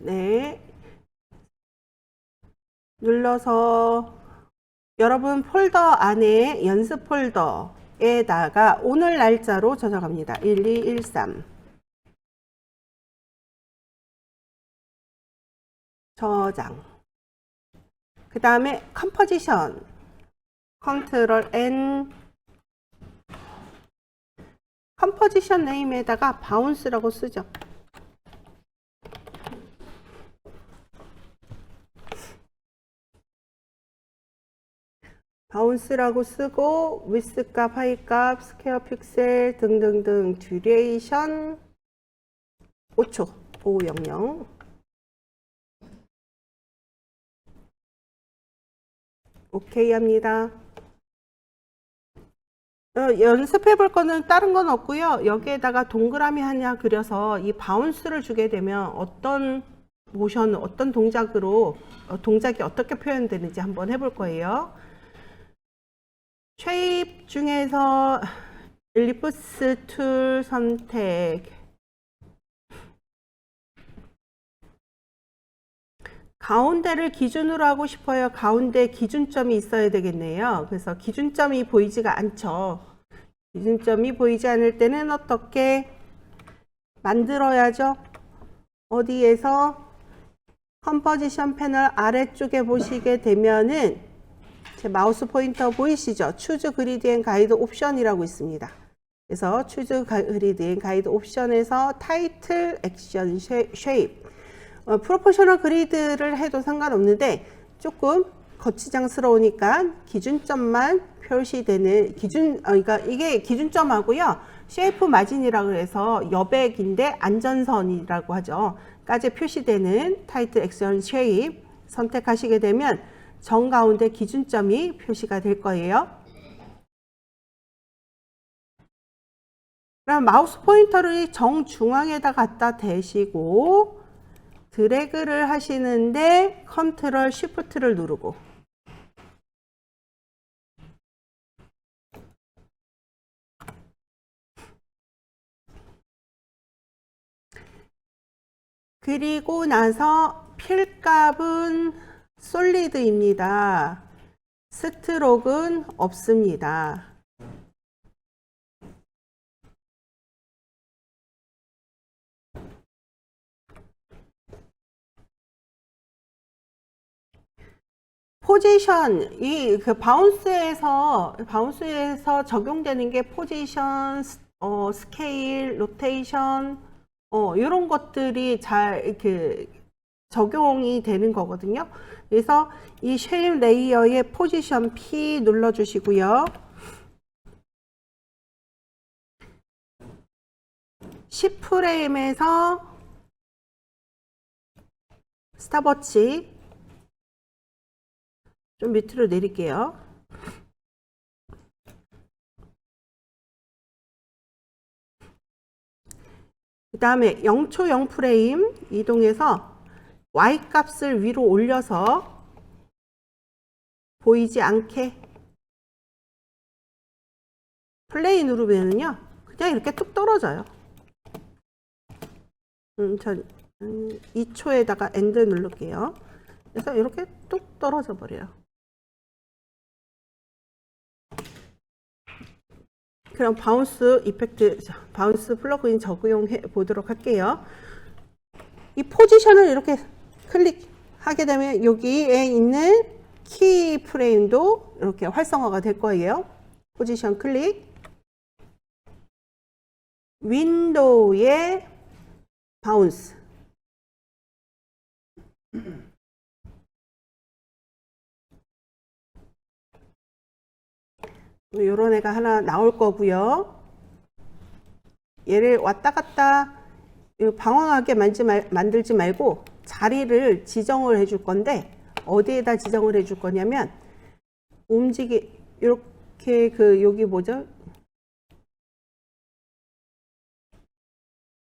네. 눌러서 여러분 폴더 안에 연습 폴더에다가 오늘 날짜로 저장합니다. 1213 저장. 그 다음에 컴포지션 컨트롤 N 컴포지션 네임에다가 바운스라고 쓰죠. 바운스라고 쓰고 위스 값, 하이 값, 스퀘어 픽셀 등등등 듀레이션 5초 500 오케이 합니다. 연습해 볼 거는 다른 건 없고요. 여기에다가 동그라미 하나 그려서 이 바운스를 주게 되면 어떤 모션, 어떤 동작으로 동작이 어떻게 표현되는지 한번 해볼 거예요. 쉐입 중에서 엘리프스 툴 선택. 가운데를 기준으로 하고 싶어요. 가운데 기준점이 있어야 되겠네요. 그래서 기준점이 보이지가 않죠. 기준점이 보이지 않을 때는 어떻게 만들어야죠? 어디에서 컴포지션 패널 아래쪽에 보시게 되면은 제 마우스 포인터 보이시죠? 추즈 그리드 앤 가이드 옵션이라고 있습니다. 그래서 추즈 그리드 앤 가이드 옵션에서 타이틀 액션 쉐입 프로포셔널 그리드를 해도 상관없는데 조금 거치장스러우니까 기준점만 표시되는 그러니까 이게 기준점하고요. 쉐이프 마진이라고 해서 여백인데 안전선이라고 하죠. 까지 표시되는 타이틀 액션 쉐입 선택하시게 되면 정가운데 기준점이 표시가 될 거예요. 그럼 마우스 포인터를 정중앙에다 갖다 대시고 드래그를 하시는데 컨트롤 쉬프트를 누르고 그리고 나서 필값은 솔리드입니다. 스트로크는 없습니다. 포지션, 그 바운스에서 적용되는 게 포지션, 스케일, 로테이션, 이런 것들이 잘 이렇게 적용이 되는 거거든요. 그래서 이 쉐입 레이어의 포지션 P 눌러주시고요. 10프레임에서 스탑워치 좀 밑으로 내릴게요. 그 다음에 0초 0프레임 이동해서 Y 값을 위로 올려서 보이지 않게 플레이 누르면은요 그냥 이렇게 뚝 떨어져요. 전 2초에다가 엔드 누를게요. 그래서 이렇게 뚝 떨어져 버려요. 그럼 바운스 이펙트, 바운스 플러그인 적용해 보도록 할게요. 이 포지션을 이렇게 클릭하게 되면 여기에 있는 키 프레임도 이렇게 활성화가 될 거예요. 포지션 클릭. 윈도우에 바운스. 요런 애가 하나 나올 거고요. 얘를 왔다 갔다 방황하게 만들지 말고 자리를 지정을 해줄 건데 어디에다 지정을 해줄 거냐면 이렇게 여기 뭐죠?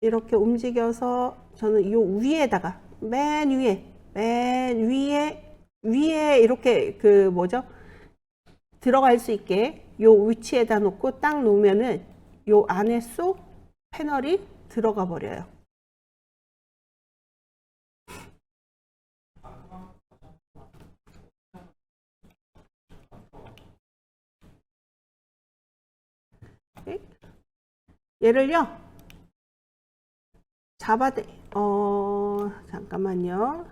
이렇게 움직여서 저는 요 위에다가 맨 위에 이렇게 들어갈 수 있게 요 위치에다 놓고 딱 놓으면은 요 안에 쏙 패널이 들어가 버려요. 얘를요 잠깐만요.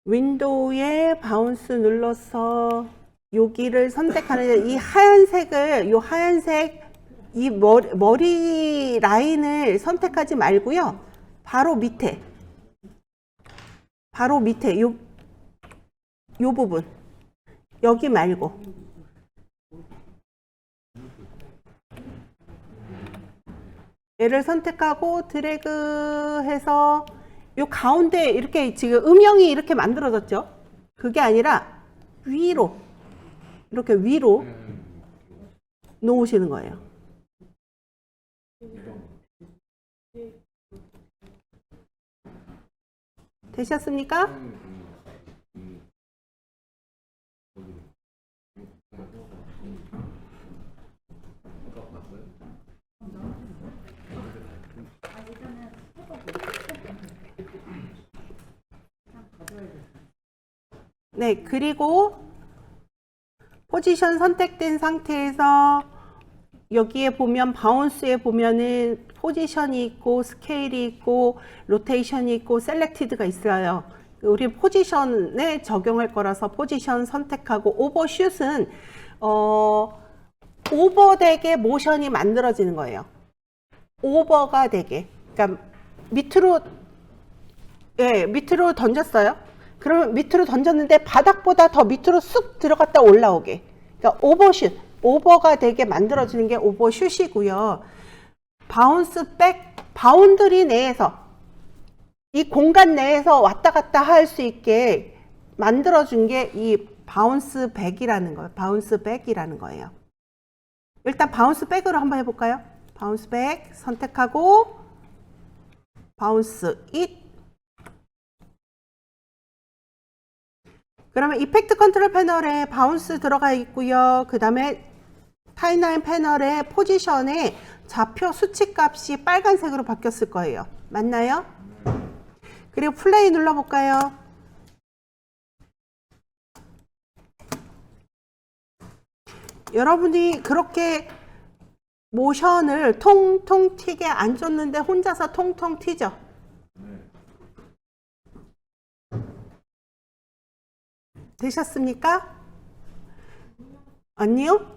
윈도우에 바운스 눌러서 여기를 선택하는데 이 하얀색을 요 하얀색 이 머리 라인을 선택하지 말고요. 바로 밑에 요 부분 여기 말고 얘를 선택하고 드래그 해서 요 가운데 이렇게 지금 음영이 이렇게 만들어졌죠. 그게 아니라 위로 이렇게 위로 놓으시는 거예요. 되셨습니까? 네, 그리고 포지션 선택된 상태에서 여기에 보면 바운스에 보면은 포지션이 있고 스케일이 있고 로테이션이 있고 셀렉티드가 있어요. 우리 포지션에 적용할 거라서 포지션 선택하고 오버슛은 오버되게 모션이 만들어지는 거예요. 오버가 되게. 그러니까 밑으로 밑으로 던졌어요. 그러면 밑으로 던졌는데 바닥보다 더 밑으로 쑥 들어갔다 올라오게. 그러니까 오버슛, 오버가 되게 만들어지는 게 오버슛이고요. 바운스 백, 바운드리 내에서 이 공간 내에서 왔다 갔다 할 수 있게 만들어준 게 이 바운스 백이라는 거예요. 바운스 백이라는 거예요. 일단 바운스 백으로 한번 해볼까요? 바운스 백 선택하고 바운스 잇. 그러면 이펙트 컨트롤 패널에 바운스 들어가 있고요. 그 다음에 타임라인 패널에 포지션에 좌표 수치 값이 빨간색으로 바뀌었을 거예요. 맞나요? 그리고 플레이 눌러볼까요? 여러분이 그렇게 모션을 통통 튀게 안 줬는데 혼자서 통통 튀죠? 되셨습니까? 아니요?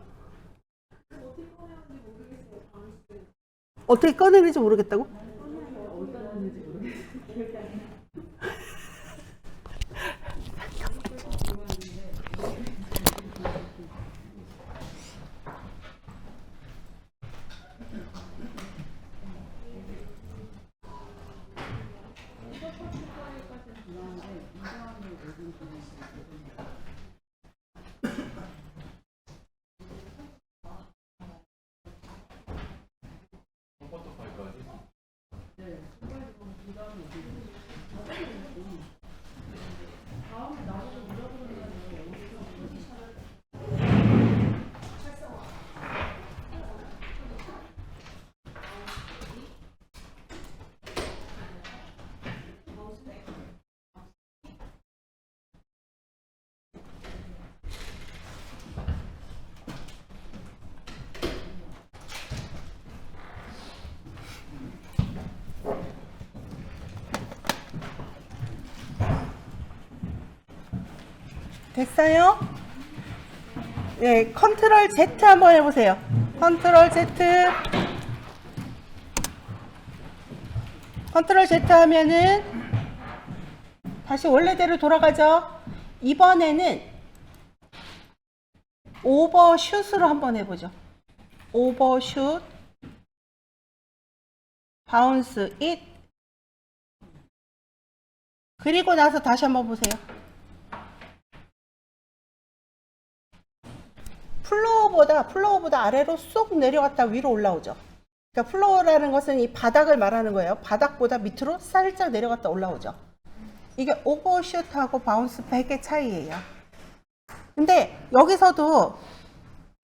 어떻게 꺼내는지 모르겠다고? 됐어요? 네, 컨트롤 Z 한번 해보세요. 컨트롤 Z. 컨트롤 Z 하면은 다시 원래대로 돌아가죠. 이번에는 오버슛으로 한번 해보죠. 오버슛, 바운스 잇. 그리고 나서 다시 한번 보세요. 플로어보다 아래로 쏙 내려갔다 위로 올라오죠. 그러니까 플로어라는 것은 이 바닥을 말하는 거예요. 바닥보다 밑으로 살짝 내려갔다 올라오죠. 이게 오버슛하고 바운스 백의 차이예요. 근데 여기서도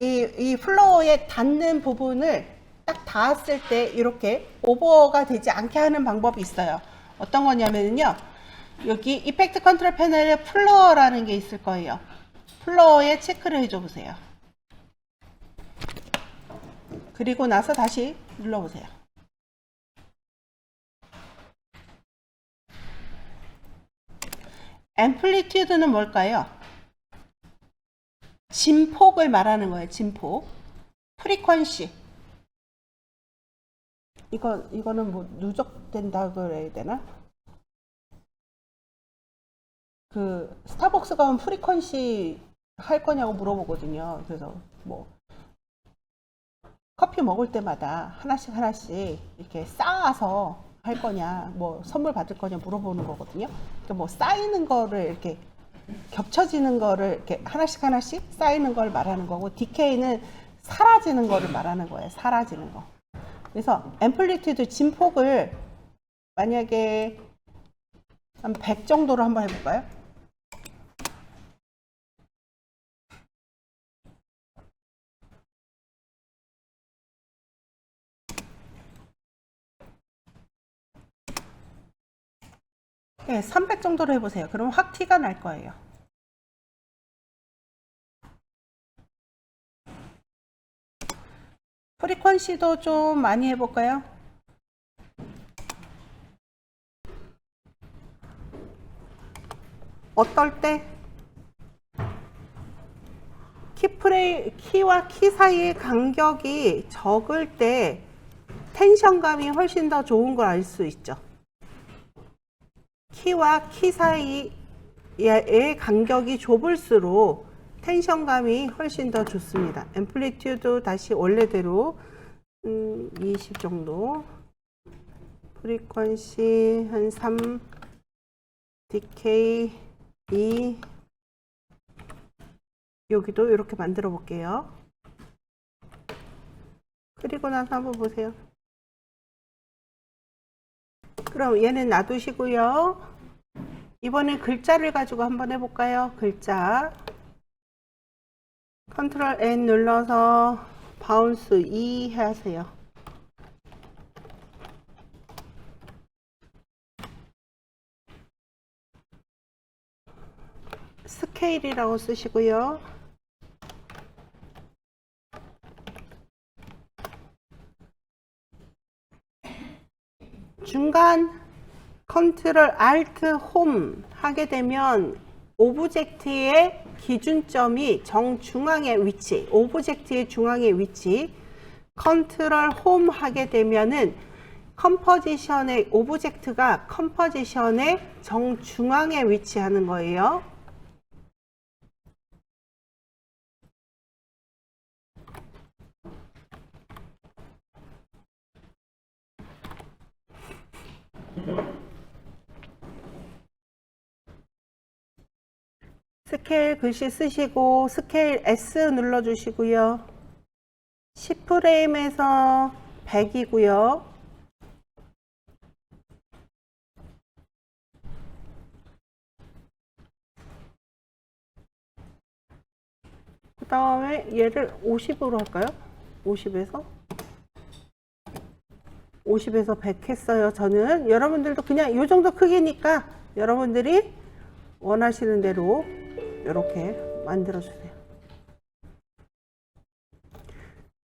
이 플로어에 닿는 부분을 딱 닿았을 때 이렇게 오버가 되지 않게 하는 방법이 있어요. 어떤 거냐면요. 여기 이펙트 컨트롤 패널에 플로어라는 게 있을 거예요. 플로어에 체크를 해줘 보세요. 그리고 나서 다시 눌러보세요. 앰플리튜드는 뭘까요? 진폭을 말하는 거예요. 진폭. 프리퀀시. 이거는 뭐 누적된다 그래야 되나? 그 스타벅스 가면 프리퀀시 할 거냐고 물어보거든요. 그래서 뭐 커피 먹을 때마다 하나씩 이렇게 쌓아서 할 거냐, 뭐 선물 받을 거냐 물어보는 거거든요. 그러니까 뭐 쌓이는 거를 이렇게 겹쳐지는 거를 이렇게 하나씩 쌓이는 걸 말하는 거고, 디케이는 사라지는 거를 말하는 거예요. 사라지는 거. 그래서 앰플리튜드 진폭을 만약에 한 100 정도로 한번 해볼까요? 네, 300 정도로 해보세요. 그럼 확 티가 날 거예요. 프리퀀시도 좀 많이 해볼까요? 어떨 때? 키와 키 사이의 간격이 적을 때 텐션감이 훨씬 더 좋은 걸 알 수 있죠. 키와 키 사이의 간격이 좁을수록 텐션감이 훨씬 더 좋습니다. 앰플리튜드 다시 원래대로 20 정도, 프리퀀시 한 3, 디케이 2, 여기도 이렇게 만들어 볼게요. 그리고 나서 한번 보세요. 그럼 얘는 놔두시고요. 이번엔 글자를 가지고 한번 해볼까요? 글자. 컨트롤 N 눌러서 바운스 2 하세요. 스케일이라고 쓰시고요. 중간 컨트롤 알트 홈 하게 되면 오브젝트의 기준점이 정중앙에 위치, 오브젝트의 중앙에 위치, 컨트롤 홈 하게 되면은 컴포지션의 오브젝트가 컴포지션의 정중앙에 위치하는 거예요. 스케일 글씨 쓰시고 스케일 S 눌러주시고요. 10프레임에서 100이고요. 그 다음에 얘를 50으로 할까요? 50에서 100 했어요. 저는 여러분들도 그냥 이 정도 크기니까 여러분들이 원하시는 대로 이렇게 만들어 주세요.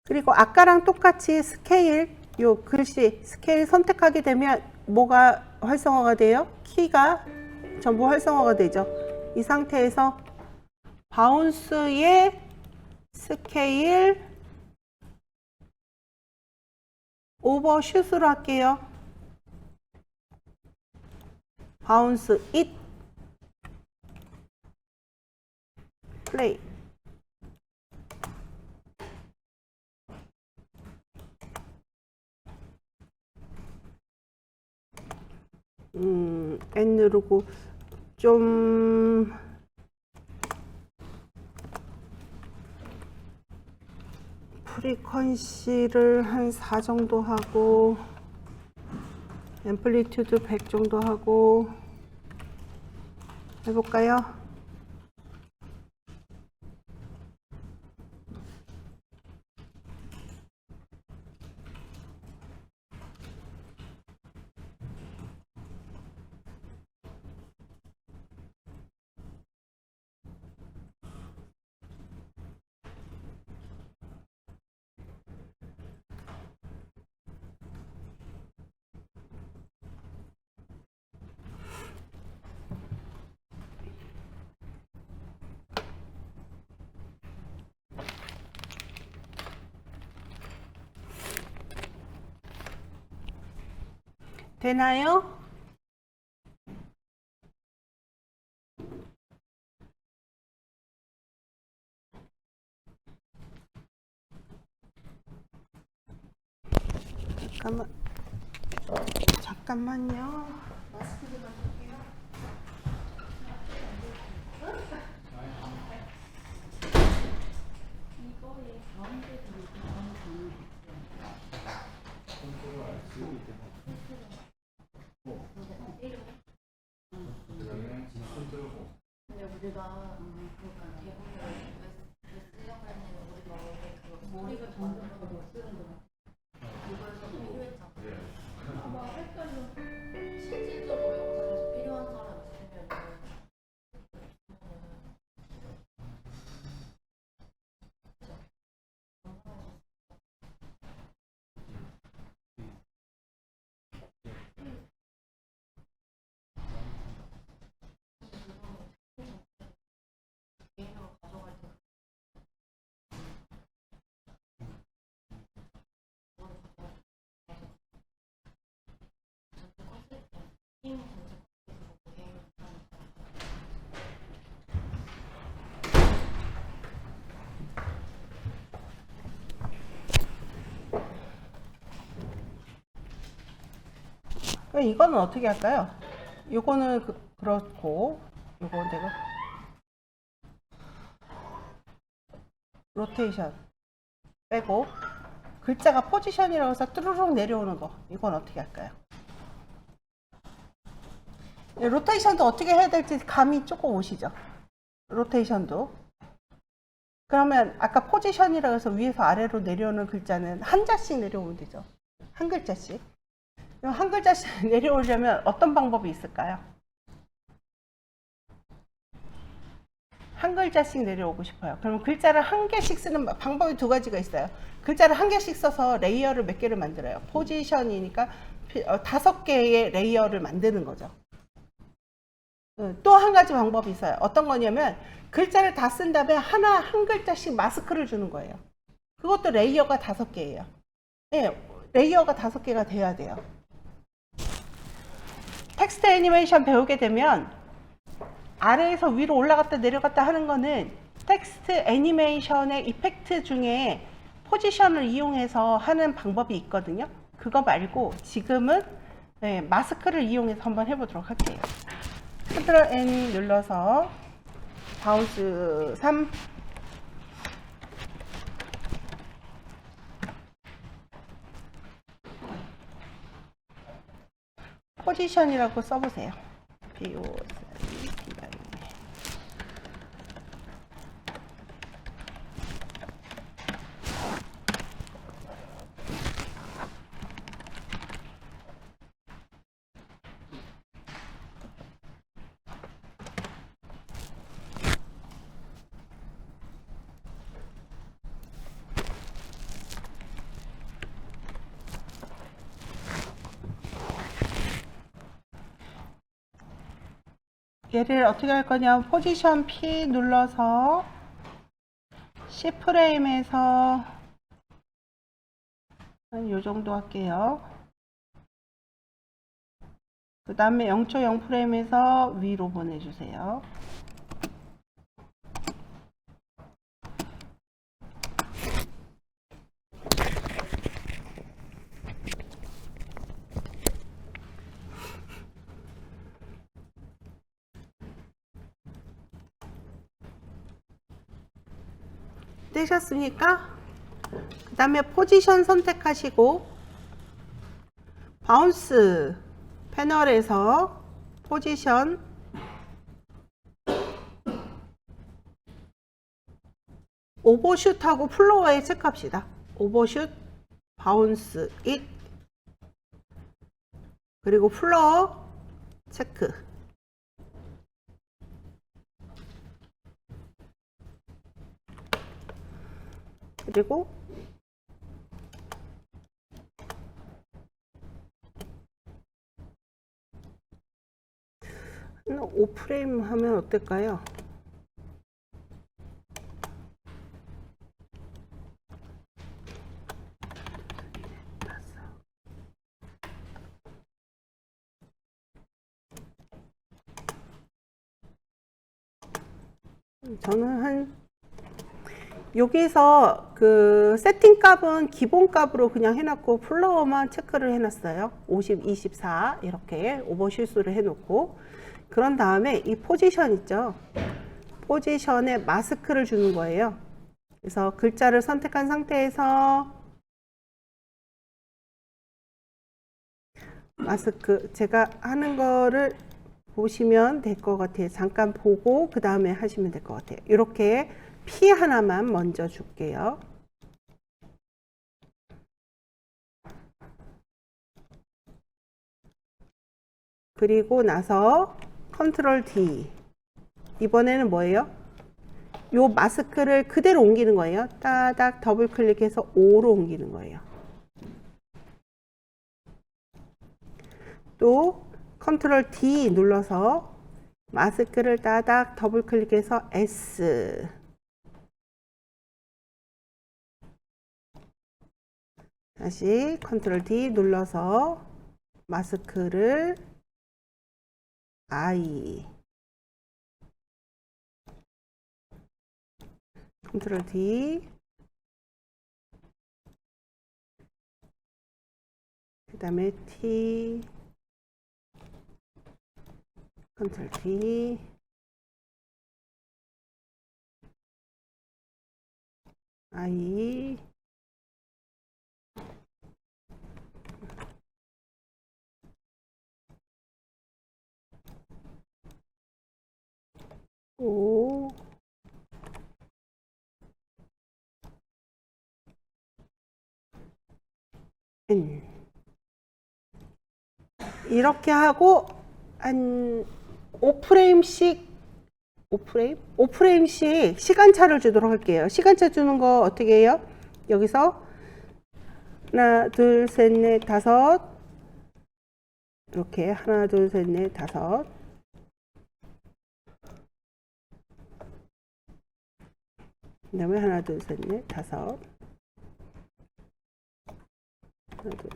그리고 아까랑 똑같이 스케일, 요 글씨 스케일 선택하게 되면 뭐가 활성화가 돼요? 키가 전부 활성화가 되죠. 이 상태에서 바운스의 스케일 오버슛으로 할게요. 바운스 잇 플레이. N 누르고 좀 프리퀀시를 한 4 정도 하고 앰플리튜드 100 정도 하고 해볼까요? 되나요? 잠깐만요. 마스크 좀 바꿀게요. 근데 우리가 그러니까 대본을 왜 쓰려고 했냐면 우리가 원래 그 머리가 점점 더 쓰는 거 그거에서 필요했잖아. 실질적으로 영상에서 필요한 사람 있으면 개인으로 가져갈 때 전체 컨셉 팀 전체 컨셉으로 개인으로 하니까 그럼 이거는 어떻게 할까요? 이거는 그렇고, 이거 내가 로테이션 빼고 글자가 포지션이라고 해서 뚜루룩 내려오는 거, 이건 어떻게 할까요? 로테이션도 어떻게 해야 될지 감이 조금 오시죠? 로테이션도. 그러면 아까 포지션이라고 해서 위에서 아래로 내려오는 글자는 한 자씩 내려오면 되죠. 한 글자씩. 한 글자씩 내려오려면 어떤 방법이 있을까요? 한 글자씩 내려오고 싶어요. 그러면 글자를 한 개씩 쓰는 방법이 두 가지가 있어요. 글자를 한 개씩 써서 레이어를 몇 개를 만들어요. 포지션이니까 5개의 레이어를 만드는 거죠. 또 한 가지 방법이 있어요. 어떤 거냐면 글자를 다 쓴 다음에 한 글자씩 마스크를 주는 거예요. 그것도 레이어가 5개예요. 네, 레이어가 5개가 돼야 돼요. 텍스트 애니메이션 배우게 되면 아래에서 위로 올라갔다 내려갔다 하는 거는 텍스트 애니메이션의 이펙트 중에 포지션을 이용해서 하는 방법이 있거든요. 그거 말고 지금은 마스크를 이용해서 한번 해보도록 할게요. 컨트롤 N 눌러서 바운스 3 포지션이라고 써보세요. POSITI. 얘를 어떻게 할 거냐, 포지션 P 눌러서 C프레임에서 한 요 정도 할게요. 그 다음에 0.0 프레임에서 위로 보내주세요. 되셨습니까? 그 다음에 포지션 선택하시고 바운스 패널에서 포지션 오버슛하고 플로어에 체크합시다. 오버슛, 바운스, 잇, 그리고 플로어 체크. 그리고 5프레임 하면 어떨까요? 저는 여기서 그 세팅 값은 기본 값으로 그냥 해놨고 플로어만 체크를 해놨어요. 50, 24 이렇게 오버 실수를 해놓고, 그런 다음에 이 포지션 있죠. 포지션에 마스크를 주는 거예요. 그래서 글자를 선택한 상태에서 마스크, 제가 하는 거를 보시면 될 것 같아요. 잠깐 보고 그 다음에 하시면 될 것 같아요. 이렇게 피 하나만 먼저 줄게요. 그리고 나서 컨트롤 D. 이번에는 뭐예요? 요 마스크를 그대로 옮기는 거예요. 따닥 더블 클릭해서 5로 옮기는 거예요. 또 컨트롤 D 눌러서 마스크를 따닥 더블 클릭해서 S. 다시 컨트롤 D 눌러서 마스크를 I. 컨트롤 D. 그 다음에 T. 컨트롤 D. I. O. N. 이렇게 하고 한 5프레임씩 5프레임씩 시간차를 주도록 할게요. 시간차 주는 거 어떻게 해요? 여기서 하나, 둘, 셋, 넷, 다섯. 이렇게 하나, 둘, 셋, 넷, 다섯. 그 다음에 하나, 둘, 셋, 넷, 다섯. 하나, 둘,